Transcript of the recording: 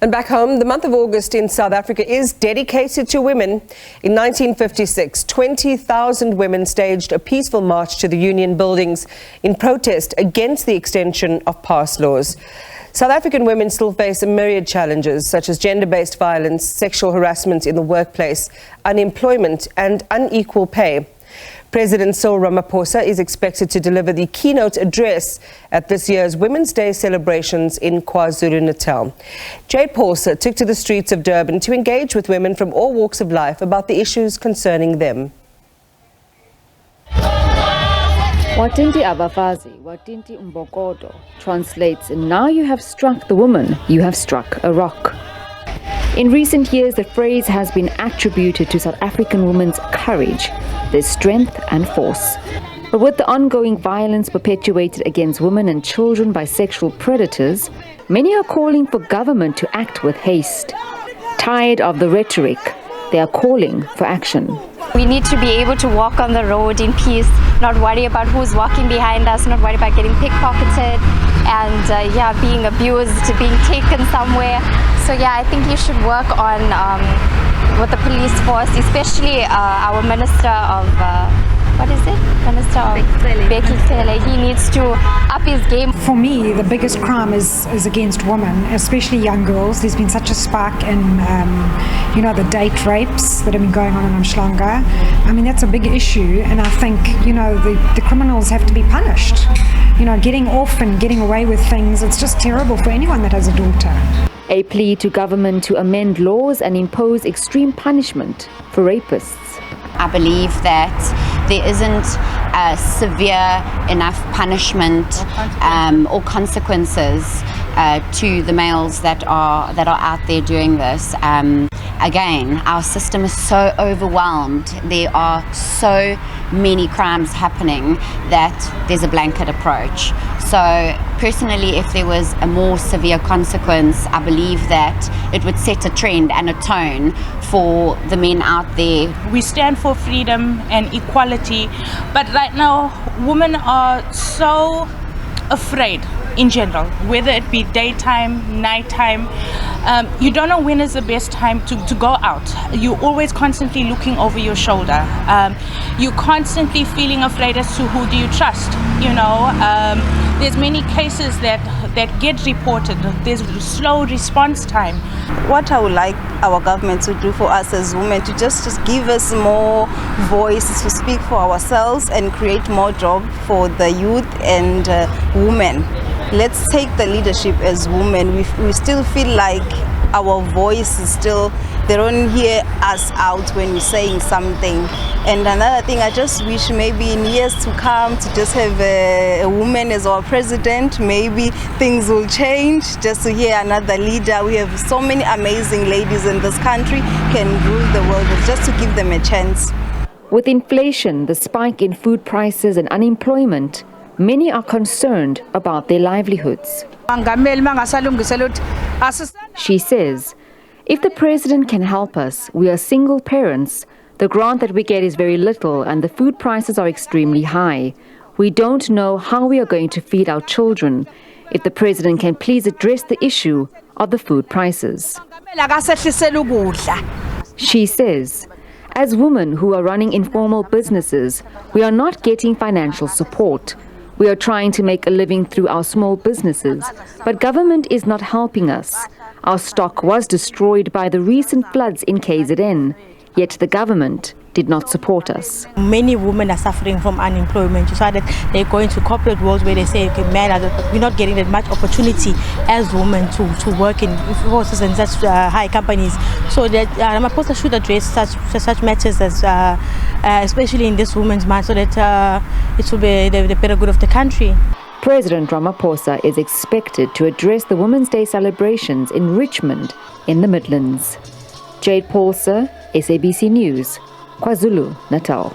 And back home, the month of August in South Africa is dedicated to women. In 1956, 20,000 women staged a peaceful march to the union buildings in protest against the extension of past laws. South African women still face a myriad challenges such as gender-based violence, sexual harassment in the workplace, unemployment and unequal pay. President Cyril Ramaphosa is expected to deliver the keynote address at this year's Women's Day celebrations in KwaZulu-Natal. Paulse took to the streets of Durban to engage with women from all walks of life about the issues concerning them. Watinti abafazi, watinti umbokodo translates, now you have struck the woman, you have struck a rock. In recent years, the phrase has been attributed to South African women's courage, their strength and force. But with the ongoing violence perpetuated against women and children by sexual predators, many are calling for government to act with haste. Tired of the rhetoric, they are calling for action. We need to be able to walk on the road in peace, not worry about who's walking behind us, not worry about getting pickpocketed and being abused, being taken somewhere. So I think you should work on with the police force, especially our Minister of He needs to up his game. For me, the biggest crime is against women, especially young girls. There's been such a spike in, the date rapes that have been going on in Umhlanga. I mean, that's a big issue, and I think, the criminals have to be punished. Getting off and getting away with things, it's just terrible for anyone that has a daughter. A plea to government to amend laws and impose extreme punishment for rapists. I believe that there isn't a severe enough punishment or consequences to the males that are out there doing this. Again, our system is so overwhelmed. There are so many crimes happening that there's a blanket approach. So personally, if there was a more severe consequence, I believe that it would set a trend and a tone for the men out there. We stand for freedom and equality, but right now women are so afraid in general, whether it be daytime, nighttime. You don't know when is the best time to go out. You're always constantly looking over your shoulder. You're constantly feeling afraid as to who do you trust. There's many cases that get reported. There's slow response time. What I would like our government to do for us as women, to just give us more voice to speak for ourselves and create more jobs for the youth and women. Let's take the leadership as women. We still feel like our voice is still, they don't hear us out when we're saying something. And another thing, I just wish maybe in years to come to just have a woman as our president. Maybe things will change, just to hear another leader. We have so many amazing ladies in this country can rule the world, but just to give them a chance. With inflation, the spike in food prices and unemployment, many are concerned about their livelihoods. She says, if the president can help us, we are single parents. The grant that we get is very little and the food prices are extremely high. We don't know how we are going to feed our children. If the president can please address the issue of the food prices. She says, as women who are running informal businesses, we are not getting financial support. We are trying to make a living through our small businesses, but government is not helping us. Our stock was destroyed by the recent floods in KZN, yet the government did not support us. Many women are suffering from unemployment. You saw that they're going to corporate worlds where they say, okay, men, we're not getting that much opportunity as women to work in forces and such high companies. So that Ramaphosa should address such matters as, especially in this women's month, so that it will be the better good of the country. President Ramaphosa is expected to address the Women's Day celebrations in Richmond in the Midlands. Paulse, SABC News, KwaZulu-Natal.